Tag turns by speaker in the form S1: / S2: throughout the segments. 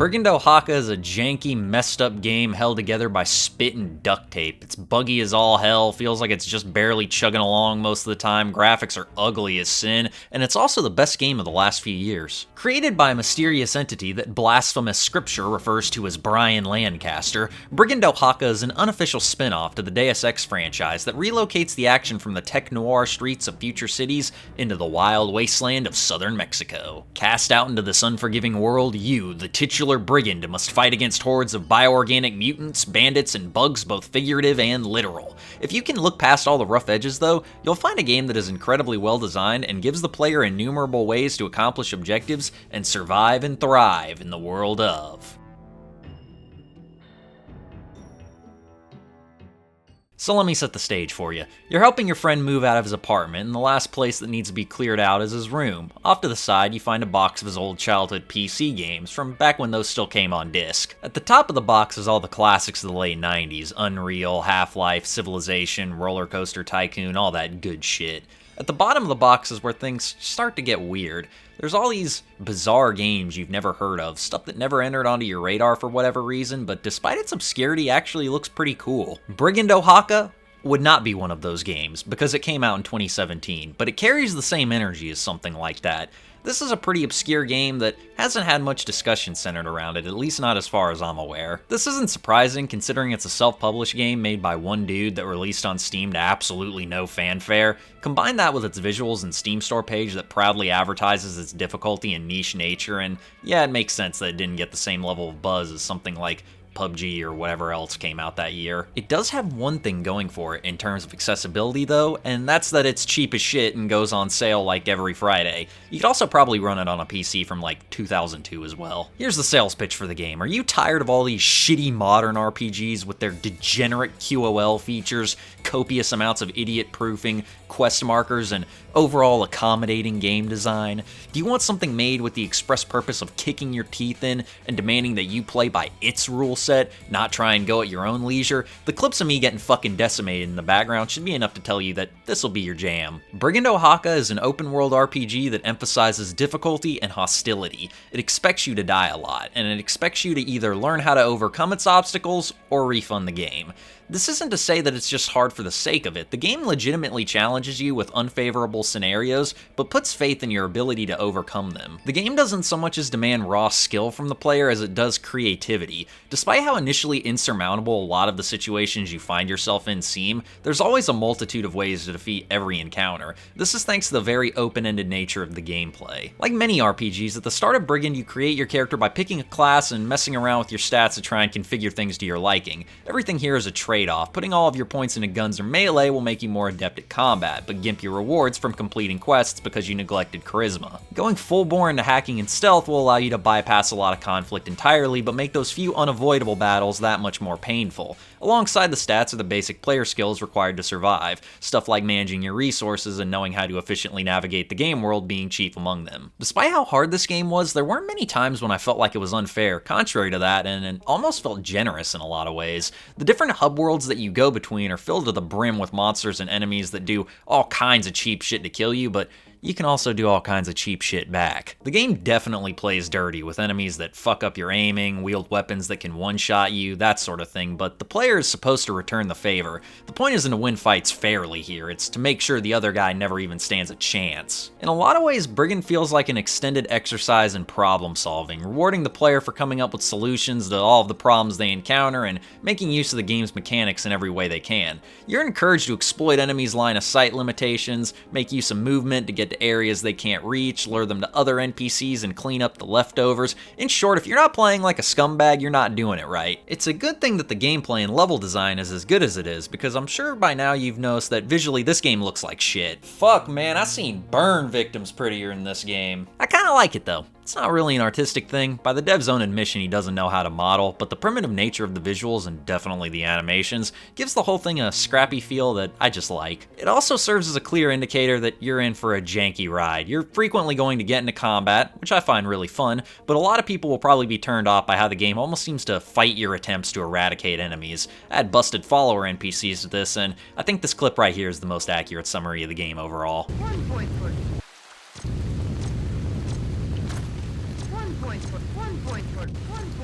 S1: Brigand Oaxaca is a janky, messed up game held together by spit and duct tape. It's buggy as all hell, feels like it's just barely chugging along most of the time, graphics are ugly as sin, and it's also the best game of the last few years. Created by a mysterious entity that blasphemous scripture refers to as Brian Lancaster, Brigand Oaxaca is an unofficial spin-off to the Deus Ex franchise that relocates the action from the tech-noir streets of future cities into the wild wasteland of southern Mexico. Cast out into this unforgiving world, you, the titular Brigand, must fight against hordes of bioorganic mutants, bandits, and bugs both figurative and literal. If you can look past all the rough edges though, you'll find a game that is incredibly well designed and gives the player innumerable ways to accomplish objectives and survive and thrive in the world of. So let me set the stage for you. You're helping your friend move out of his apartment, and the last place that needs to be cleared out is his room. Off to the side, you find a box of his old childhood PC games, from back when those still came on disc. At the top of the box is all the classics of the late 90s, Unreal, Half-Life, Civilization, Roller Coaster Tycoon, all that good shit. At the bottom of the box is where things start to get weird. There's all these bizarre games you've never heard of, stuff that never entered onto your radar for whatever reason, but despite its obscurity actually looks pretty cool. Brigand Oaxaca would not be one of those games, because it came out in 2017, but it carries the same energy as something like that. This is a pretty obscure game that hasn't had much discussion centered around it, at least not as far as I'm aware. This isn't surprising considering it's a self-published game made by one dude that released on Steam to absolutely no fanfare. Combine that with its visuals and Steam store page that proudly advertises its difficulty and niche nature, and yeah, it makes sense that it didn't get the same level of buzz as something like PUBG or whatever else came out that year. It does have one thing going for it in terms of accessibility though, and that's that it's cheap as shit and goes on sale like every Friday. You could also probably run it on a PC from like 2002 as well. Here's the sales pitch for the game. Are you tired of all these shitty modern RPGs with their degenerate QOL features, copious amounts of idiot proofing, quest markers, and overall accommodating game design? Do you want something made with the express purpose of kicking your teeth in and demanding that you play by its rule set, not try and go at your own leisure? The clips of me getting fucking decimated in the background should be enough to tell you that this'll be your jam. Brigand Oaxaca is an open world RPG that emphasizes difficulty and hostility. It expects you to die a lot, and it expects you to either learn how to overcome its obstacles or refund the game. This isn't to say that it's just hard for the sake of it. The game legitimately challenges you with unfavorable scenarios, but puts faith in your ability to overcome them. The game doesn't so much as demand raw skill from the player as it does creativity. Despite how initially insurmountable a lot of the situations you find yourself in seem, there's always a multitude of ways to defeat every encounter. This is thanks to the very open-ended nature of the gameplay. Like many RPGs, at the start of Brigand you create your character by picking a class and messing around with your stats to try and configure things to your liking. Everything here is a trade-off. Putting all of your points into guns or melee will make you more adept at combat, but gimp your rewards from completing quests because you neglected charisma. Going full-bore into hacking and stealth will allow you to bypass a lot of conflict entirely, but make those few unavoidable battles that much more painful. Alongside the stats are the basic player skills required to survive, stuff like managing your resources and knowing how to efficiently navigate the game world being chief among them. Despite how hard this game was, there weren't many times when I felt like it was unfair, contrary to that, and it almost felt generous in a lot of ways. The different hub worlds that you go between are filled to the brim with monsters and enemies that do all kinds of cheap shit to kill you, but you can also do all kinds of cheap shit back. The game definitely plays dirty, with enemies that fuck up your aiming, wield weapons that can one-shot you, that sort of thing, but the player is supposed to return the favor. The point isn't to win fights fairly here, it's to make sure the other guy never even stands a chance. In a lot of ways, Brigand feels like an extended exercise in problem solving, rewarding the player for coming up with solutions to all of the problems they encounter and making use of the game's mechanics in every way they can. You're encouraged to exploit enemies' line of sight limitations, make use of movement to get to areas they can't reach, lure them to other NPCs, and clean up the leftovers. In short, if you're not playing like a scumbag, you're not doing it right. It's a good thing that the gameplay and level design is as good as it is, because I'm sure by now you've noticed that visually this game looks like shit. Fuck man, I seen burn victims prettier in this game. I kinda like it though. It's not really an artistic thing. By the dev's own admission, he doesn't know how to model, but the primitive nature of the visuals, and definitely the animations, gives the whole thing a scrappy feel that I just like. It also serves as a clear indicator that you're in for a janky ride. You're frequently going to get into combat, which I find really fun, but a lot of people will probably be turned off by how the game almost seems to fight your attempts to eradicate enemies. I had busted follower NPCs to this, and I think this clip right here is the most accurate summary of the game overall.
S2: 1 point for 1 point for 1 point for 1 point.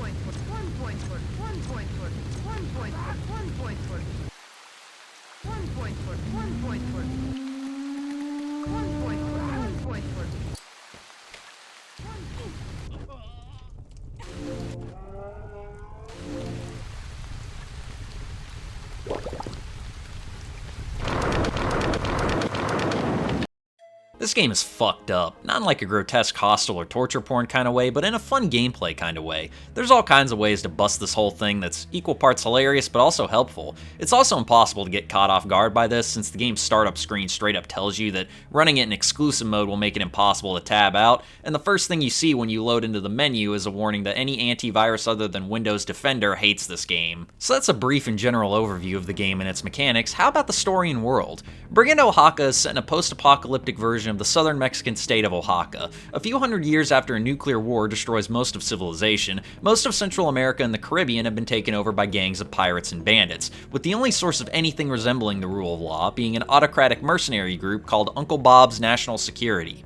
S1: This game is fucked up, not in like a grotesque hostile or torture porn kind of way, but in a fun gameplay kind of way. There's all kinds of ways to bust this whole thing that's equal parts hilarious but also helpful. It's also impossible to get caught off guard by this, since the game's startup screen straight up tells you that running it in exclusive mode will make it impossible to tab out, and the first thing you see when you load into the menu is a warning that any antivirus other than Windows Defender hates this game. So that's a brief and general overview of the game and its mechanics. How about the story and world? Brigand, Oaxaca is set in a post-apocalyptic version of the southern Mexican state of Oaxaca. A few hundred years after a nuclear war destroys most of civilization, most of Central America and the Caribbean have been taken over by gangs of pirates and bandits, with the only source of anything resembling the rule of law being an autocratic mercenary group called Uncle Bob's National Security.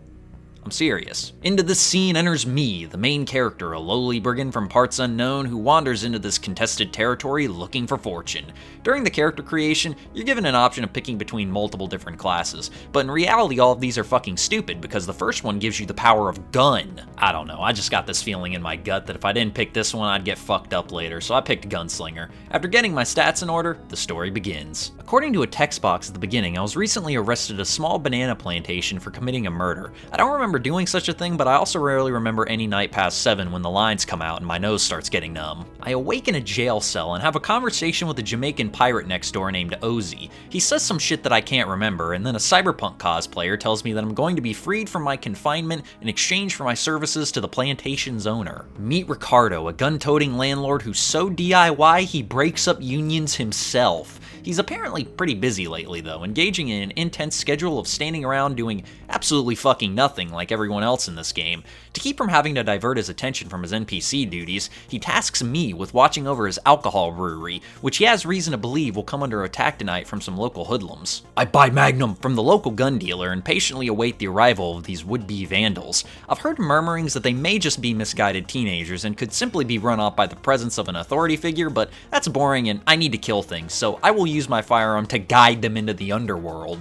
S1: I'm serious. Into this scene enters me, the main character, a lowly brigand from parts unknown who wanders into this contested territory looking for fortune. During the character creation, you're given an option of picking between multiple different classes, but in reality all of these are fucking stupid because the first one gives you the power of gun. I don't know, I just got this feeling in my gut that if I didn't pick this one I'd get fucked up later, so I picked Gunslinger. After getting my stats in order, the story begins. According to a text box at the beginning, I was recently arrested at a small banana plantation for committing a murder. I don't remember doing such a thing, but I also rarely remember any night past 7 when the lines come out and my nose starts getting numb. I awake in a jail cell and have a conversation with a Jamaican pirate next door named Ozzy. He says some shit that I can't remember, and then a cyberpunk cosplayer tells me that I'm going to be freed from my confinement in exchange for my services to the plantation's owner. Meet Ricardo, a gun-toting landlord who's so DIY he breaks up unions himself. He's apparently pretty busy lately though, engaging in an intense schedule of standing around doing absolutely fucking nothing like everyone else in this game. To keep from having to divert his attention from his NPC duties, he tasks me with watching over his alcohol brewery, which he has reason to believe will come under attack tonight from some local hoodlums. I buy Magnum from the local gun dealer and patiently await the arrival of these would-be vandals. I've heard murmurings that they may just be misguided teenagers and could simply be run off by the presence of an authority figure, but that's boring and I need to kill things, so I will use my firearm to guide them into the underworld.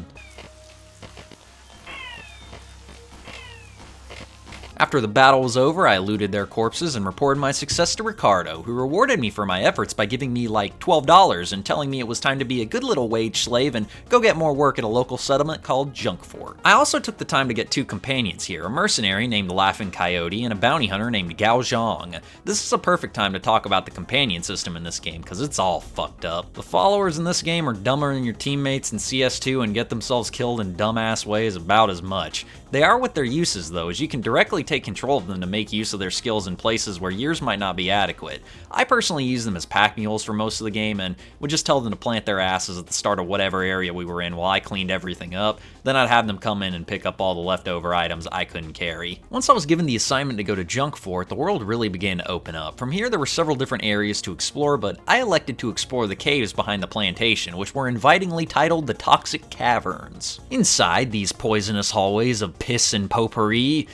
S1: After the battle was over, I looted their corpses and reported my success to Ricardo, who rewarded me for my efforts by giving me like $12 and telling me it was time to be a good little wage slave and go get more work at a local settlement called Junk Fort. I also took the time to get 2 companions here, a mercenary named Laughing Coyote and a bounty hunter named Gao Zhang. This is a perfect time to talk about the companion system in this game, because it's all fucked up. The followers in this game are dumber than your teammates in CS2 and get themselves killed in dumbass ways about as much. They are with their uses though, as you can directly take control of them to make use of their skills in places where yours might not be adequate. I personally use them as pack mules for most of the game and would just tell them to plant their asses at the start of whatever area we were in while I cleaned everything up, then I'd have them come in and pick up all the leftover items I couldn't carry. Once I was given the assignment to go to Junk Fort, the world really began to open up. From here there were several different areas to explore, but I elected to explore the caves behind the plantation, which were invitingly titled the Toxic Caverns. Inside these poisonous hallways of piss and potpourri,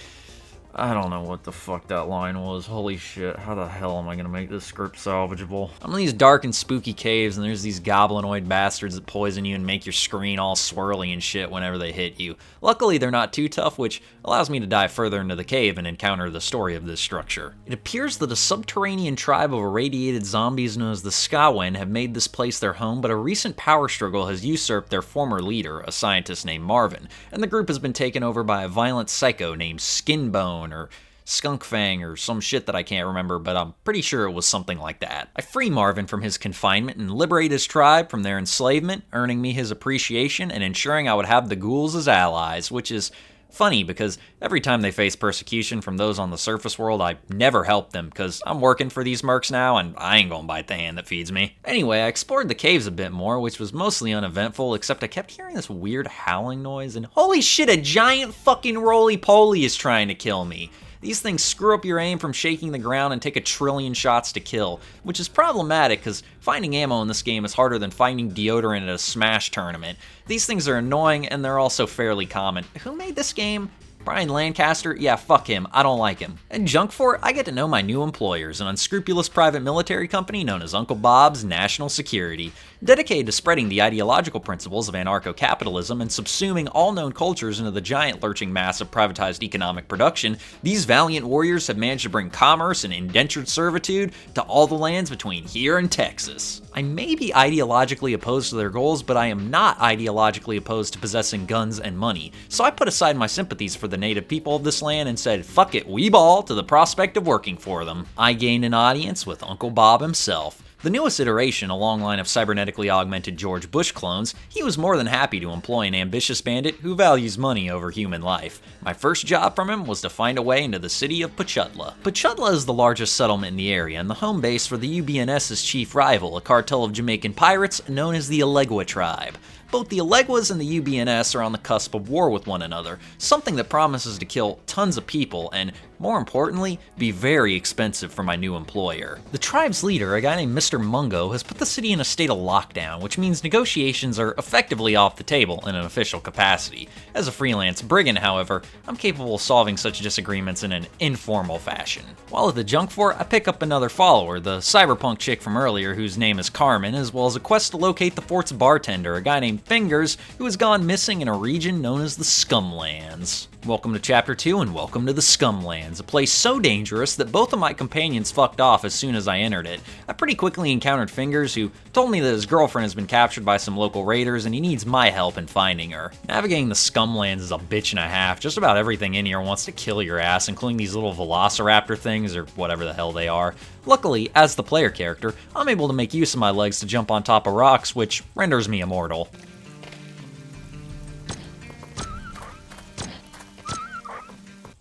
S1: I don't know what the fuck that line was. Holy shit, how the hell am I gonna make this script salvageable? I'm in these dark and spooky caves and there's these goblinoid bastards that poison you and make your screen all swirly and shit whenever they hit you. Luckily they're not too tough, which allows me to dive further into the cave and encounter the story of this structure. It appears that a subterranean tribe of irradiated zombies known as the Skawen have made this place their home, but a recent power struggle has usurped their former leader, a scientist named Marvin, and the group has been taken over by a violent psycho named Skinbone, or Skunk Fang, or some shit that I can't remember, but I'm pretty sure it was something like that. I free Marvin from his confinement and liberate his tribe from their enslavement, earning me his appreciation and ensuring I would have the ghouls as allies, which is funny because every time they face persecution from those on the surface world, I never help them because I'm working for these mercs now and I ain't gonna bite the hand that feeds me. Anyway, I explored the caves a bit more, which was mostly uneventful, except I kept hearing this weird howling noise and holy shit, a giant fucking roly-poly is trying to kill me. These things screw up your aim from shaking the ground and take a trillion shots to kill, which is problematic because finding ammo in this game is harder than finding deodorant at a Smash tournament. These things are annoying and they're also fairly common. Who made this game? Brian Lancaster, yeah, fuck him, I don't like him. At Junkfort, I get to know my new employers, an unscrupulous private military company known as Uncle Bob's National Security, dedicated to spreading the ideological principles of anarcho-capitalism and subsuming all known cultures into the giant lurching mass of privatized economic production. These valiant warriors have managed to bring commerce and indentured servitude to all the lands between here and Texas. I may be ideologically opposed to their goals, but I am not ideologically opposed to possessing guns and money, so I put aside my sympathies for the native people of this land and said, fuck it, we ball to the prospect of working for them. I gained an audience with Uncle Bob himself. The newest iteration, a long line of cybernetically augmented George Bush clones, he was more than happy to employ an ambitious bandit who values money over human life. My first job from him was to find a way into the city of Pachutla. Pachutla is the largest settlement in the area and the home base for the UBNS's chief rival, a cartel of Jamaican pirates known as the Elegua tribe. Both the Eleguas and the UBNS are on the cusp of war with one another, something that promises to kill tons of people and, more importantly, be very expensive for my new employer. The tribe's leader, a guy named Mr. Mungo, has put the city in a state of lockdown, which means negotiations are effectively off the table in an official capacity. As a freelance brigand, however, I'm capable of solving such disagreements in an informal fashion. While at the Junkfort, I pick up another follower, the cyberpunk chick from earlier whose name is Carmen, as well as a quest to locate the fort's bartender, a guy named Fingers, who has gone missing in a region known as the Scumlands. Welcome to Chapter 2 and welcome to the Scumlands, a place so dangerous that both of my companions fucked off as soon as I entered it. I pretty quickly encountered Fingers, who told me that his girlfriend has been captured by some local raiders and he needs my help in finding her. Navigating the Scumlands is a bitch and a half. Just about everything in here wants to kill your ass, including these little velociraptor things or whatever the hell they are. Luckily, as the player character, I'm able to make use of my legs to jump on top of rocks, which renders me immortal.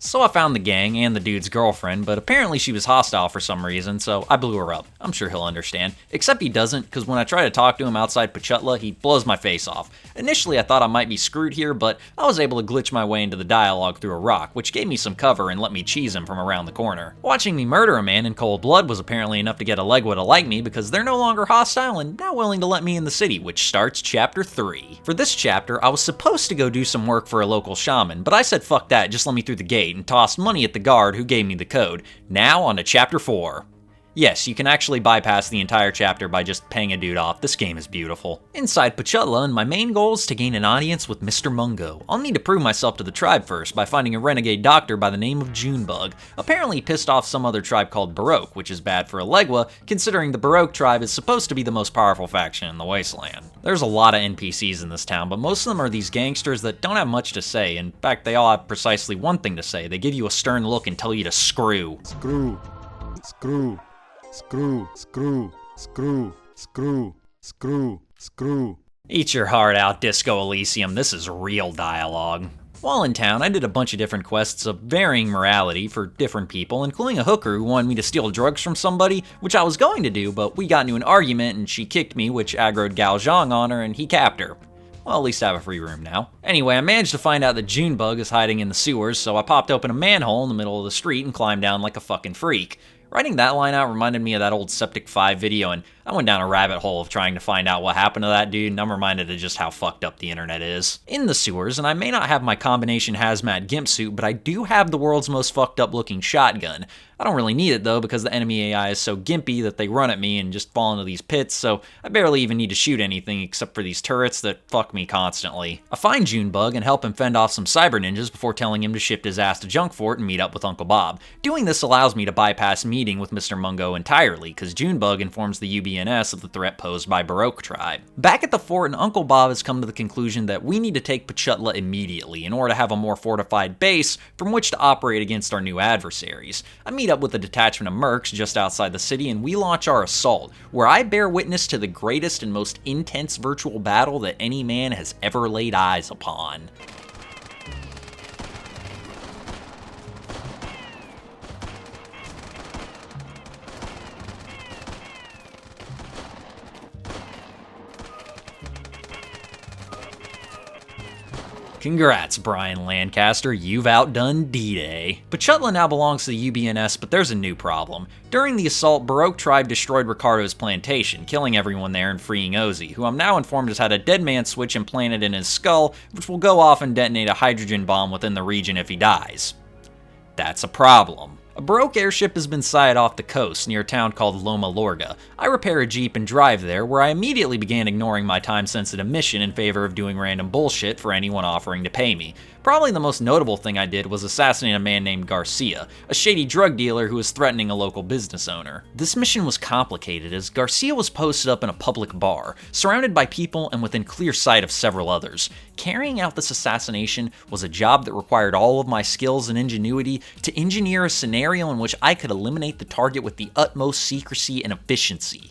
S1: So I found the gang and the dude's girlfriend, but apparently she was hostile for some reason, so I blew her up. I'm sure he'll understand. Except he doesn't, because when I try to talk to him outside Pachutla, he blows my face off. Initially I thought I might be screwed here, but I was able to glitch my way into the dialogue through a rock, which gave me some cover and let me cheese him from around the corner. Watching me murder a man in cold blood was apparently enough to get Elegua to like me, because they're no longer hostile and now willing to let me in the city, which starts Chapter 3. For this chapter, I was supposed to go do some work for a local shaman, but I said fuck that, just let me through the gate, and tossed money at the guard who gave me the code. Now on to Chapter 4. Yes, you can actually bypass the entire chapter by just paying a dude off. This game is beautiful. Inside Pachutla, and my main goal is to gain an audience with Mr. Mungo. I'll need to prove myself to the tribe first by finding a renegade doctor by the name of Junebug. Apparently he pissed off some other tribe called Baroque, which is bad for Elegua, considering the Baroque tribe is supposed to be the most powerful faction in the Wasteland. There's a lot of NPCs in this town, but most of them are these gangsters that don't have much to say. In fact, they all have precisely one thing to say. They give you a stern look and tell you to screw.
S2: Screw. Screw. Screw, screw, screw, screw, screw, screw.
S1: Eat your heart out, Disco Elysium. This is real dialogue. While in town, I did a bunch of different quests of varying morality for different people, including a hooker who wanted me to steal drugs from somebody, which I was going to do, but we got into an argument and she kicked me, which aggroed Gao Zhang on her and he capped her. Well, at least I have a free room now. Anyway, I managed to find out that Junebug is hiding in the sewers, so I popped open a manhole in the middle of the street and climbed down like a fucking freak. Writing that line out reminded me of that old Septic 5 video, and I went down a rabbit hole of trying to find out what happened to that dude, and I'm reminded of just how fucked up the internet is. In the sewers, and I may not have my combination hazmat gimp suit, but I do have the world's most fucked up looking shotgun. I don't really need it though, because the enemy AI is so gimpy that they run at me and just fall into these pits, so I barely even need to shoot anything except for these turrets that fuck me constantly. I find Junebug and help him fend off some cyber ninjas before telling him to shift his ass to Junkfort and meet up with Uncle Bob. Doing this allows me to bypass meeting with Mr. Mungo entirely, because Junebug informs the UBNS of the threat posed by Baroque tribe. Back at the fort, and Uncle Bob has come to the conclusion that we need to take Pachutla immediately in order to have a more fortified base from which to operate against our new adversaries. I meet up with a detachment of mercs just outside the city and we launch our assault, where I bear witness to the greatest and most intense virtual battle that any man has ever laid eyes upon. Congrats, Brian Lancaster, you've outdone D-Day. Pachutla now belongs to the UBNS, but there's a new problem. During the assault, Baroque tribe destroyed Ricardo's plantation, killing everyone there and freeing Ozzy, who I'm now informed has had a dead man switch implanted in his skull, which will go off and detonate a hydrogen bomb within the region if he dies. That's a problem. A Baroque airship has been sighted off the coast near a town called Loma Lorga. I repair a Jeep and drive there, where I immediately began ignoring my time-sensitive mission in favor of doing random bullshit for anyone offering to pay me. Probably the most notable thing I did was assassinate a man named Garcia, a shady drug dealer who was threatening a local business owner. This mission was complicated as Garcia was posted up in a public bar, surrounded by people and within clear sight of several others. Carrying out this assassination was a job that required all of my skills and ingenuity to engineer a scenario in which I could eliminate the target with the utmost secrecy and efficiency.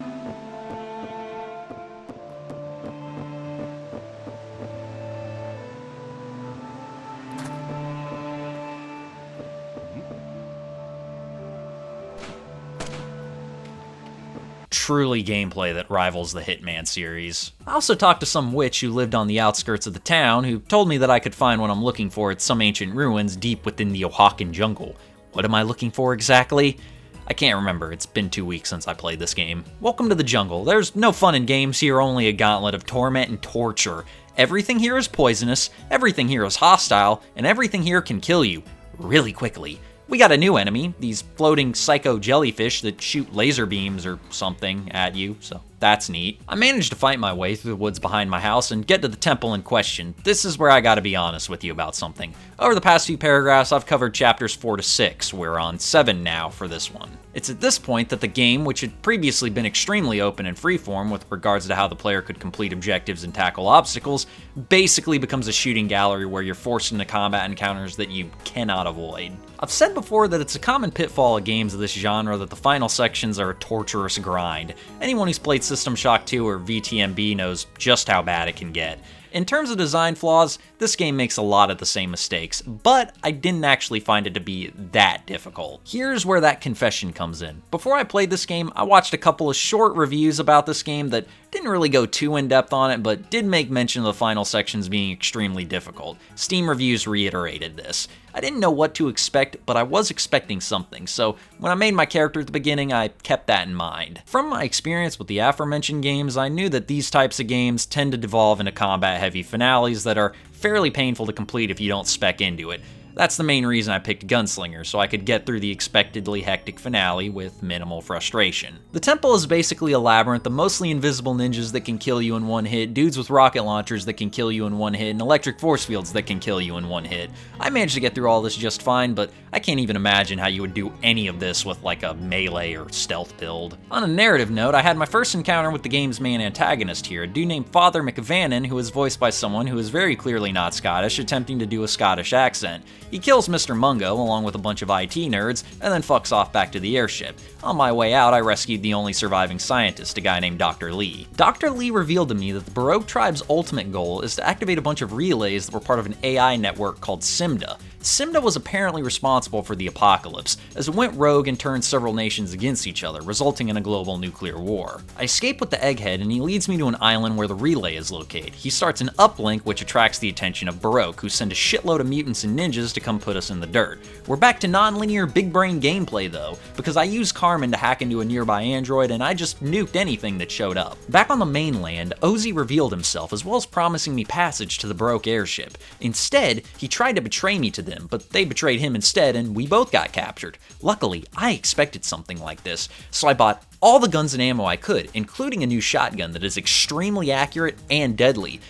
S1: Truly gameplay that rivals the Hitman series. I also talked to some witch who lived on the outskirts of the town who told me that I could find what I'm looking for at some ancient ruins deep within the Oaxacan jungle. What am I looking for exactly? I can't remember, it's been 2 weeks since I played this game. Welcome to the jungle. There's no fun in games here, only a gauntlet of torment and torture. Everything here is poisonous, everything here is hostile, and everything here can kill you really quickly. We got a new enemy, these floating psycho jellyfish that shoot laser beams or something at you, so that's neat. I managed to fight my way through the woods behind my house and get to the temple in question. This is where I gotta be honest with you about something. Over the past few paragraphs, I've covered chapters 4 to 6. We're on 7 now for this one. It's at this point that the game, which had previously been extremely open and freeform with regards to how the player could complete objectives and tackle obstacles, basically becomes a shooting gallery where you're forced into combat encounters that you cannot avoid. I've said before that it's a common pitfall of games of this genre that the final sections are a torturous grind. Anyone who's played System Shock 2 or VTMB knows just how bad it can get. In terms of design flaws, this game makes a lot of the same mistakes, but I didn't actually find it to be that difficult. Here's where that confession comes in. Before I played this game, I watched a couple of short reviews about this game that didn't really go too in-depth on it, but did make mention of the final sections being extremely difficult. Steam reviews reiterated this. I didn't know what to expect, but I was expecting something, so when I made my character at the beginning, I kept that in mind. From my experience with the aforementioned games, I knew that these types of games tend to devolve into combat-heavy finales that are fairly painful to complete if you don't spec into it. That's the main reason I picked Gunslinger, so I could get through the expectedly hectic finale with minimal frustration. The temple is basically a labyrinth of mostly invisible ninjas that can kill you in one hit, dudes with rocket launchers that can kill you in one hit, and electric force fields that can kill you in one hit. I managed to get through all this just fine, but I can't even imagine how you would do any of this with like a melee or stealth build. On a narrative note, I had my first encounter with the game's main antagonist here, a dude named Father McVannon, who is voiced by someone who is very clearly not Scottish, attempting to do a Scottish accent. He kills Mr. Mungo along with a bunch of IT nerds, and then fucks off back to the airship. On my way out, I rescued the only surviving scientist, a guy named Dr. Lee. Dr. Lee revealed to me that the Baroque tribe's ultimate goal is to activate a bunch of relays that were part of an AI network called SIMDA. SIMDA was apparently responsible for the apocalypse, as it went rogue and turned several nations against each other, resulting in a global nuclear war. I escape with the egghead, and he leads me to an island where the relay is located. He starts an uplink which attracts the attention of Baroque, who send a shitload of mutants and ninjas to come put us in the dirt. We're back to non-linear big brain gameplay though, because I used Carmen to hack into a nearby android and I just nuked anything that showed up. Back on the mainland, Ozzy revealed himself as well as promising me passage to the Baroque airship. Instead, he tried to betray me to them, but they betrayed him instead and we both got captured. Luckily, I expected something like this, so I bought all the guns and ammo I could, including a new shotgun that is extremely accurate and deadly.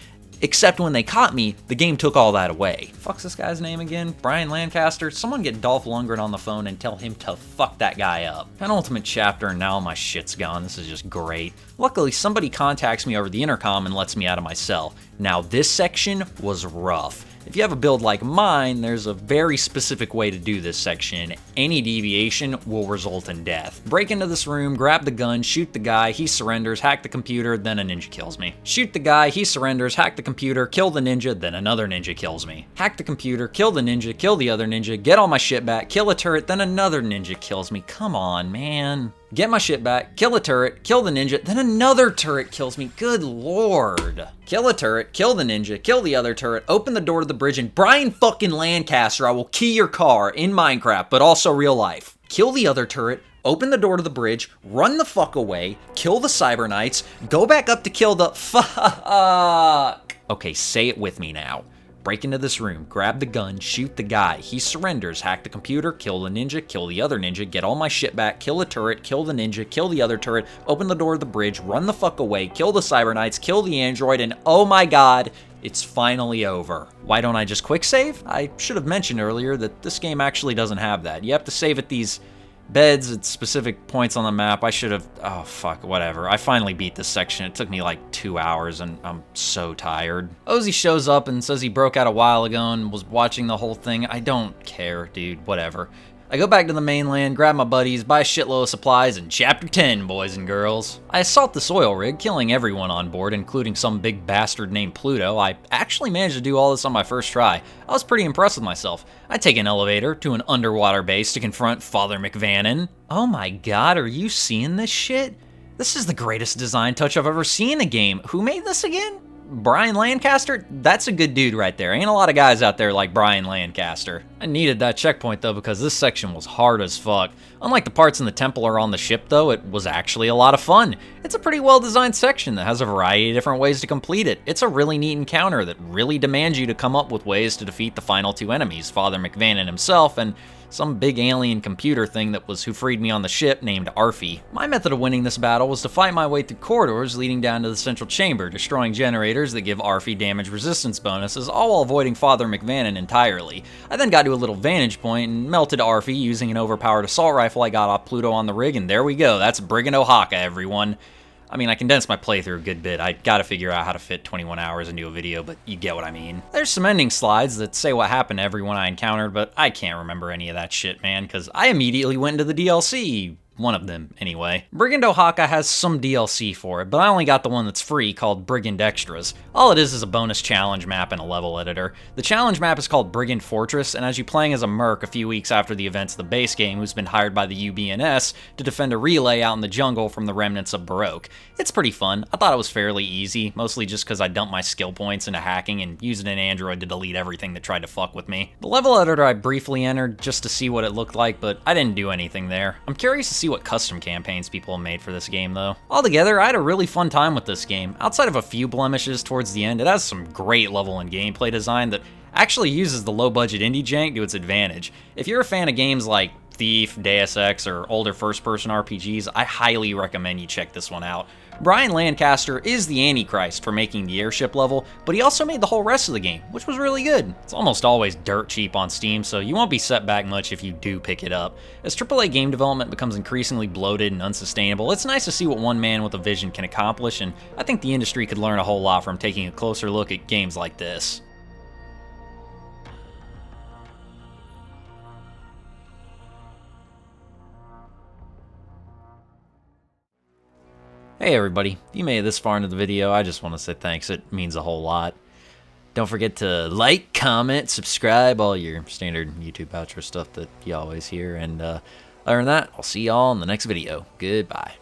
S1: Except when they caught me, the game took all that away. Fuck's this guy's name again? Brian Lancaster? Someone get Dolph Lundgren on the phone and tell him to fuck that guy up. Penultimate chapter and now my shit's gone. This is just great. Luckily, somebody contacts me over the intercom and lets me out of my cell. Now this section was rough. If you have a build like mine, there's a very specific way to do this section. Any deviation will result in death. Break into this room, grab the gun, shoot the guy, he surrenders, hack the computer, then a ninja kills me. Shoot the guy, he surrenders, hack the computer, kill the ninja, then another ninja kills me. Hack the computer, kill the ninja, kill the other ninja, get all my shit back, kill a turret, then another ninja kills me. Come on, man. get my shit back, kill a turret, kill the ninja, then another turret kills me. Good lord. Kill a turret, kill the ninja, kill the other turret, open the door to the bridge, and Brian fucking Lancaster, I will key your car in Minecraft, but also real life. Kill the other turret, open the door to the bridge, run the fuck away, kill the Cyber Knights, go back up to kill the fuck. Okay, say it with me now. Break into this room, grab the gun, shoot the guy. He surrenders, hack the computer, kill the ninja, kill the other ninja, get all my shit back, kill a turret, kill the ninja, kill the other turret, open the door to the bridge, run the fuck away, kill the Cyber Knights, kill the android, and oh my god, it's finally over. Why don't I just quick save? I should have mentioned earlier that this game actually doesn't have that. You have to save at these beds at specific points on the map. I should have, oh fuck, whatever. I finally beat this section. It took me like 2 hours and I'm so tired. Ozzy shows up and says he broke out a while ago and was watching the whole thing. I don't care, dude, whatever. I go back to the mainland, grab my buddies, buy a shitload of supplies, and Chapter 10, boys and girls. I assault this oil rig, killing everyone on board, including some big bastard named Pluto. I actually managed to do all this on my first try. I was pretty impressed with myself. I take an elevator to an underwater base to confront Father McVannon. Oh my god, are you seeing this shit? This is the greatest design touch I've ever seen in a game. Who made this again? Brian Lancaster? That's a good dude right there. Ain't a lot of guys out there like Brian Lancaster. I needed that checkpoint though because this section was hard as fuck. Unlike the parts in the temple or on the ship though, it was actually a lot of fun. It's a pretty well designed section that has a variety of different ways to complete it. It's a really neat encounter that really demands you to come up with ways to defeat the final two enemies, Father McVannon himself and some big alien computer thing that was who freed me on the ship named Arfie. My method of winning this battle was to fight my way through corridors leading down to the central chamber, destroying generators that give Arfie damage resistance bonuses, all while avoiding Father McVannon entirely. I then got to a little vantage point and melted Arfie using an overpowered assault rifle I got off Pluto on the rig, and there we go, that's Brigand Oaxaca, everyone. I mean, I condensed my playthrough a good bit. I gotta figure out how to fit 21 hours into a video, but you get what I mean. There's some ending slides that say what happened to everyone I encountered, but I can't remember any of that shit, man, because I immediately went into the DLC. One of them, anyway. Brigand Oaxaca has some DLC for it, but I only got the one that's free called Brigand Extras. All it is a bonus challenge map and a level editor. The challenge map is called Brigand Fortress, and as you playing as a merc a few weeks after the events of the base game who's been hired by the UBNS to defend a relay out in the jungle from the remnants of Baroque. It's pretty fun. I thought it was fairly easy, mostly just because I dumped my skill points into hacking and using an android to delete everything that tried to fuck with me. The level editor I briefly entered just to see what it looked like, but I didn't do anything there. I'm curious to see what custom campaigns people have made for this game though. Altogether, I had a really fun time with this game. Outside of a few blemishes towards the end, it has some great level and gameplay design that actually uses the low budget indie jank to its advantage. If you're a fan of games like Thief, Deus Ex, or older first-person RPGs, I highly recommend you check this one out. Brian Lancaster is the Antichrist for making the airship level, but he also made the whole rest of the game, which was really good. It's almost always dirt cheap on Steam, so you won't be set back much if you do pick it up. As AAA game development becomes increasingly bloated and unsustainable, it's nice to see what one man with a vision can accomplish, and I think the industry could learn a whole lot from taking a closer look at games like this. Hey everybody, if you made it this far into the video, I just want to say thanks, it means a whole lot. Don't forget to like, comment, subscribe, all your standard YouTube outro stuff that you always hear, and other than that, I'll see y'all in the next video. Goodbye.